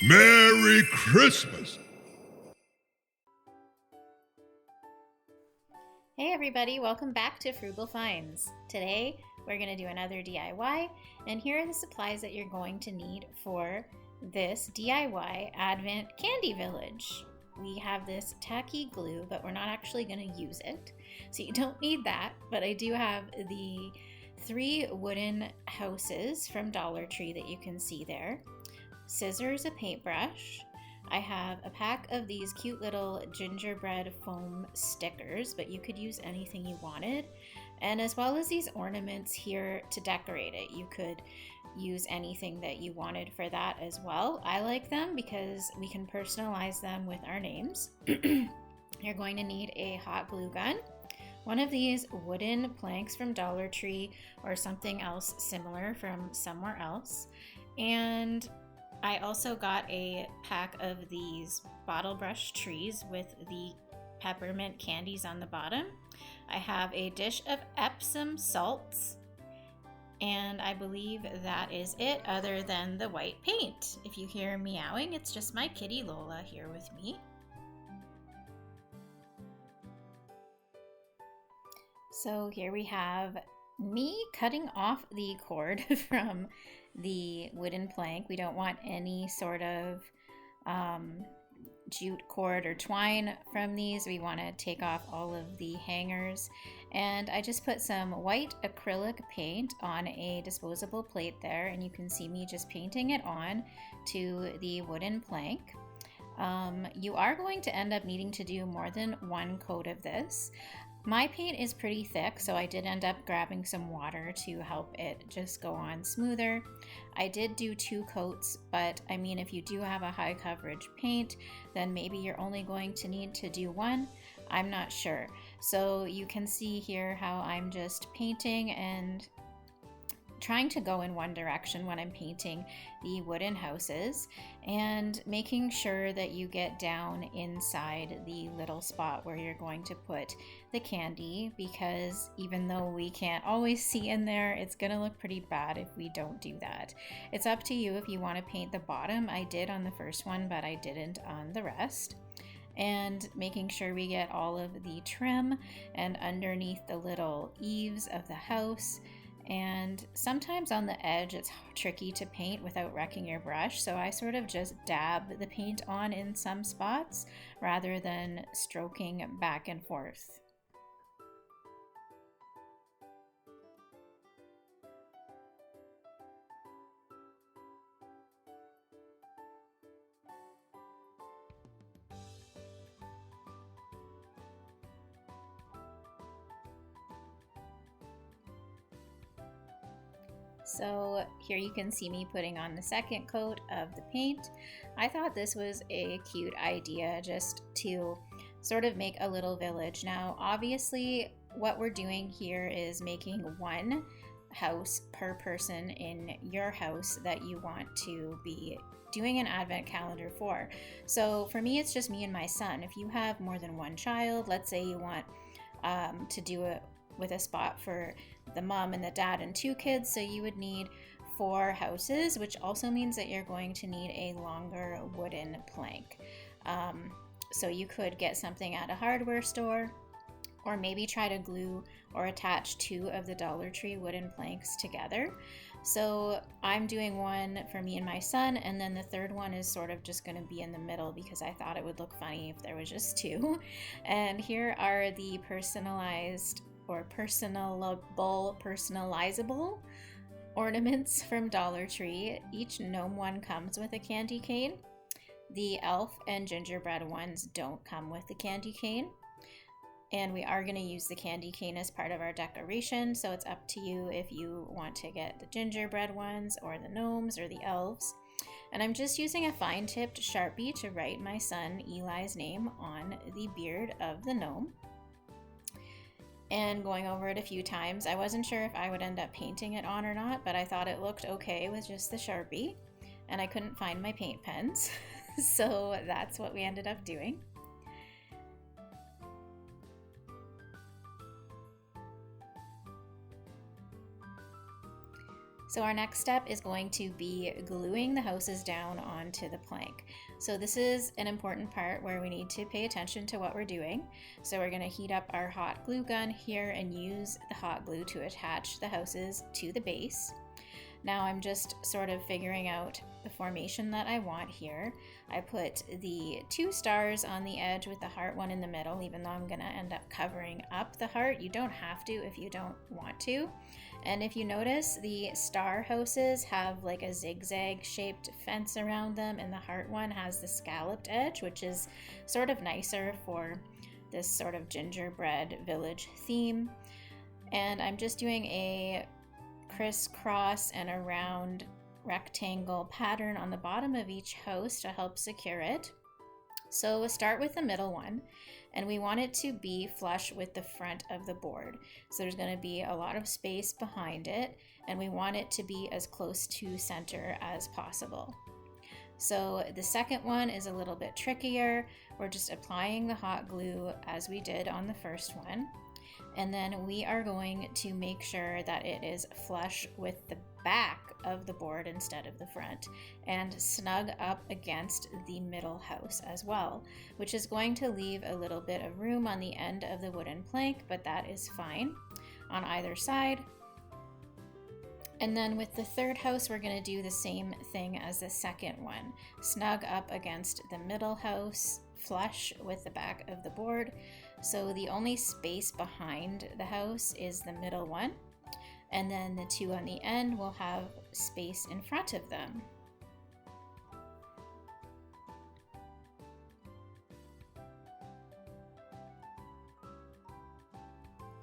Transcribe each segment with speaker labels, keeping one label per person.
Speaker 1: Merry Christmas!
Speaker 2: Hey everybody, welcome back to Frugal Finds. Today we're going to do another DIY, and here are the supplies that you're going to need for this DIY Advent Candy Village. We have this tacky glue, but we're not actually going to use it, so you don't need that, but I do have the 3 wooden houses from Dollar Tree that you can see there, scissors, a paintbrush. I have a pack of these cute little gingerbread foam stickers, but you could use anything you wanted. And as well as these ornaments here to decorate it. You could use anything that you wanted for that as well. I like them because we can personalize them with our names. You're going to need a hot glue gun, one of these wooden planks from Dollar Tree or something else similar from somewhere else, and I also got a pack of these bottle brush trees with the peppermint candies on the bottom. I have a dish of Epsom salts, and I believe that is it other than the white paint. If you hear meowing, it's just my kitty Lola here with me. So here we have me cutting off the cord from the wooden plank. We don't want any sort of jute cord or twine from these. We want to take off all of the hangers, and I just put some white acrylic paint on a disposable plate there, and you can see me just painting it on to the wooden plank. You are going to end up needing to do more than one coat of this. My paint is pretty thick, so I did end up grabbing some water to help it just go on smoother. I did do 2 coats, but I mean, if you do have a high coverage paint, then maybe you're only going to need to do 1. I'm not sure. So you can see here how I'm just painting and trying to go in one direction when I'm painting the wooden houses, and making sure that you get down inside the little spot where you're going to put the candy, because even though we can't always see in there, it's gonna look pretty bad if we don't do that. It's up to you if you want to paint the bottom. I did on the first one, but I didn't on the rest. And making sure we get all of the trim and underneath the little eaves of the house. And sometimes on the edge it's tricky to paint without wrecking your brush, so I sort of just dab the paint on in some spots rather than stroking back and forth. So here you can see me putting on the second coat of the paint. I thought this was a cute idea just to sort of make a little village. Now, obviously, what we're doing here is making 1 house per person in your house that you want to be doing an advent calendar for. So for me, it's just me and my son. If you have more than 1 child, let's say you want to do it with a spot for the mom and the dad and 2 kids, so you would need 4 houses, which also means that you're going to need a longer wooden plank. So you could get something at a hardware store, or maybe try to glue or attach 2 of the Dollar Tree wooden planks together. So I'm doing 1 for me and my son, and then the third one is sort of just going to be in the middle because I thought it would look funny if there was just 2. And here are the personalized or personalizable ornaments from Dollar Tree. Each gnome one comes with a candy cane. The elf and gingerbread ones don't come with the candy cane. And we are going to use the candy cane as part of our decoration, so it's up to you if you want to get the gingerbread ones or the gnomes or the elves. And I'm just using a fine-tipped Sharpie to write my son Eli's name on the beard of the gnome. And going over it a few times. I wasn't sure if I would end up painting it on or not, but I thought it looked okay with just the Sharpie, and I couldn't find my paint pens, so that's what we ended up doing. So our next step is going to be gluing the houses down onto the plank. So this is an important part where we need to pay attention to what we're doing. So we're going to heat up our hot glue gun here and use the hot glue to attach the houses to the base. Now I'm just sort of figuring out the formation that I want here. I put the 2 stars on the edge with the heart one in the middle, even though I'm going to end up covering up the heart. You don't have to if you don't want to. And if you notice, the star houses have like a zigzag shaped fence around them, and the heart one has the scalloped edge, which is sort of nicer for this sort of gingerbread village theme. And I'm just doing a crisscross and a round rectangle pattern on the bottom of each house to help secure it. So we'll start with the middle one, and we want it to be flush with the front of the board. So there's going to be a lot of space behind it, and we want it to be as close to center as possible. So the second one is a little bit trickier. We're just applying the hot glue as we did on the first one. And then we are going to make sure that it is flush with the back of the board instead of the front, and snug up against the middle house as well, which is going to leave a little bit of room on the end of the wooden plank, but that is fine on either side. And then with the third house, we're going to do the same thing as the second one. Snug up against the middle house, flush with the back of the board. So the only space behind the house is the middle one, and then the 2 on the end will have space in front of them.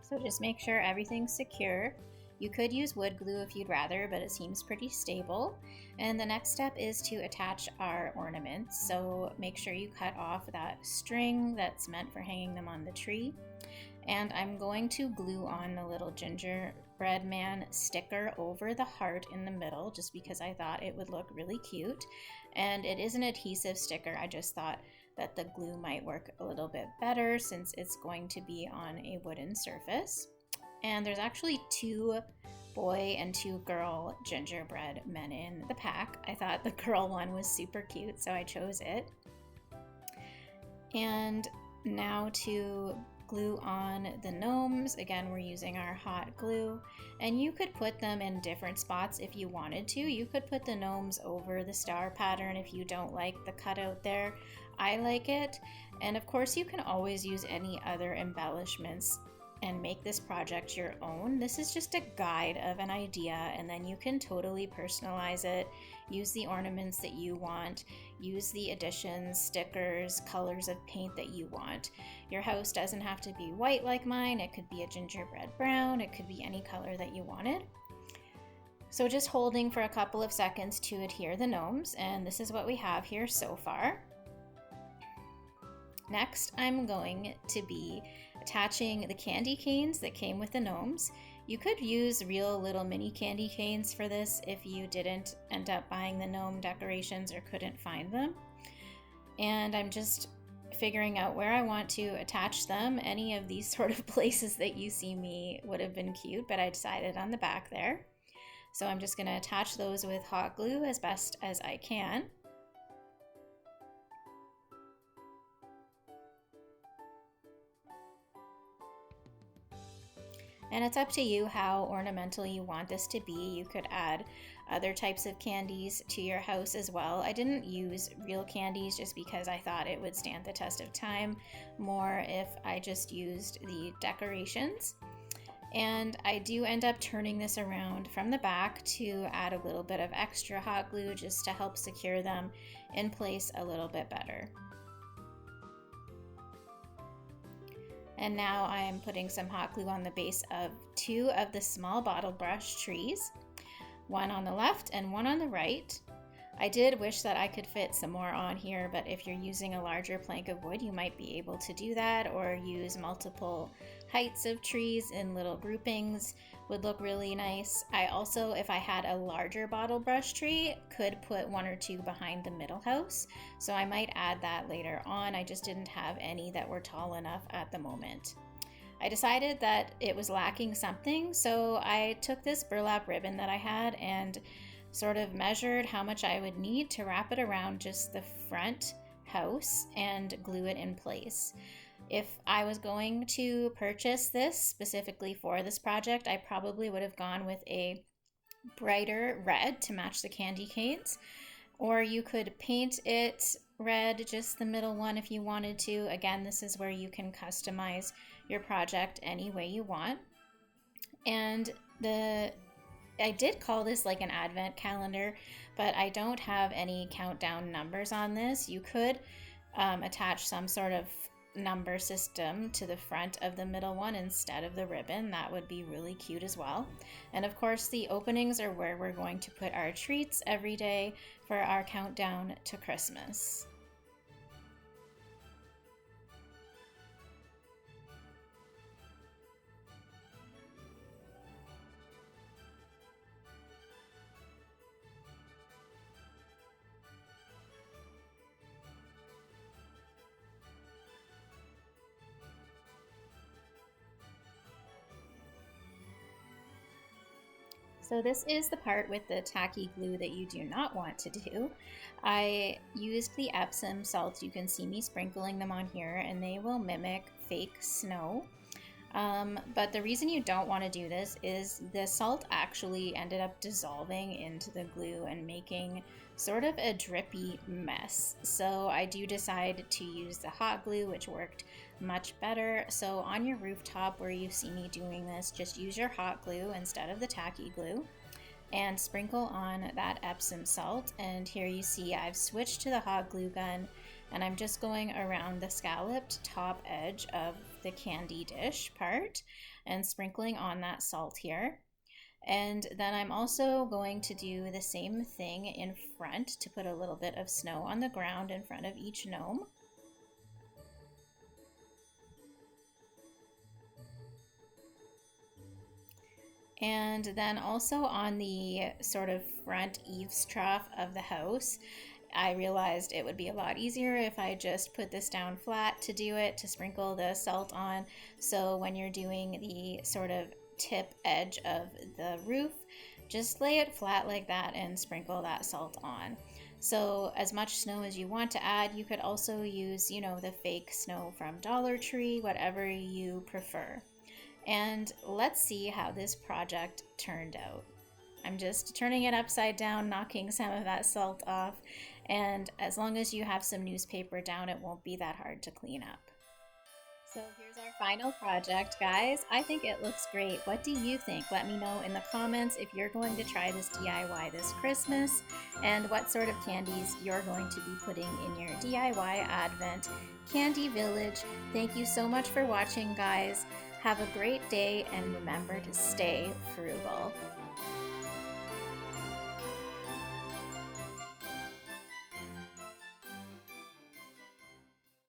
Speaker 2: So just make sure everything's secure. You could use wood glue if you'd rather, but it seems pretty stable. And the next step is to attach our ornaments. So make sure you cut off that string that's meant for hanging them on the tree. And I'm going to glue on the little gingerbread man sticker over the heart in the middle, just because I thought it would look really cute. And it is an adhesive sticker. I just thought that the glue might work a little bit better since it's going to be on a wooden surface. And there's actually 2 boy and 2 girl gingerbread men in the pack. I thought the girl one was super cute, so I chose it. And now to glue on the gnomes. Again, we're using our hot glue, and you could put them in different spots if you wanted to. You could put the gnomes over the star pattern if you don't like the cutout there. I like it. And of course, you can always use any other embellishments and make this project your own. This is just a guide of an idea, and then you can totally personalize it, use the ornaments that you want, use the additions, stickers, colors of paint that you want. Your house doesn't have to be white like mine. It could be a gingerbread brown. It could be any color that you wanted. So just holding for a couple of seconds to adhere the gnomes, and this is what we have here so far. Next, I'm going to be attaching the candy canes that came with the gnomes. You could use real little mini candy canes for this if you didn't end up buying the gnome decorations or couldn't find them. And I'm just figuring out where I want to attach them. Any of these sort of places that you see me would have been cute, but I decided on the back there. So I'm just going to attach those with hot glue as best as I can. And it's up to you how ornamental you want this to be. You could add other types of candies to your house as well. I didn't use real candies just because I thought it would stand the test of time more if I just used the decorations. And I do end up turning this around from the back to add a little bit of extra hot glue just to help secure them in place a little bit better. And now I am putting some hot glue on the base of 2 of the small bottle brush trees, one on the left and one on the right. I did wish that I could fit some more on here, but if you're using a larger plank of wood, you might be able to do that, or use multiple heights of trees in little groupings would look really nice. I also, if I had a larger bottle brush tree, could put 1 or 2 behind the middle house. So I might add that later on. I just didn't have any that were tall enough at the moment. I decided that it was lacking something, so I took this burlap ribbon that I had and sort of measured how much I would need to wrap it around just the front house and glue it in place. If I was going to purchase this specifically for this project, I probably would have gone with a brighter red to match the candy canes, or you could paint it red, just the middle one if you wanted to. Again, this is where you can customize your project any way you want. And I did call this like an advent calendar, but I don't have any countdown numbers on this. You could attach some sort of number system to the front of the middle one instead of the ribbon. That would be really cute as well. And of course, the openings are where we're going to put our treats every day for our countdown to Christmas. So this is the part with the tacky glue that you do not want to do. I used the Epsom salts. You can see me sprinkling them on here, and they will mimic fake snow. But the reason you don't want to do this is the salt actually ended up dissolving into the glue and making sort of a drippy mess. So I do decide to use the hot glue, which worked much better. So on your rooftop where you see me doing this, just use your hot glue instead of the tacky glue and sprinkle on that Epsom salt. And here you see I've switched to the hot glue gun, and I'm just going around the scalloped top edge of the candy dish part and sprinkling on that salt here. And then I'm also going to do the same thing in front to put a little bit of snow on the ground in front of each gnome. And then also on the sort of front eaves trough of the house, I realized it would be a lot easier if I just put this down flat to do it, to sprinkle the salt on. So when you're doing the sort of tip edge of the roof, just lay it flat like that and sprinkle that salt on. So as much snow as you want to add, you could also use, you know, the fake snow from Dollar Tree, whatever you prefer. And let's see how this project turned out. I'm just turning it upside down, knocking some of that salt off, and as long as you have some newspaper down, it won't be that hard to clean up. So here's our final project, guys. I think it looks great. What do you think? Let me know in the comments if you're going to try this DIY this Christmas and what sort of candies you're going to be putting in your DIY Advent Candy Village. Thank you so much for watching, guys. Have a great day, and remember to stay frugal.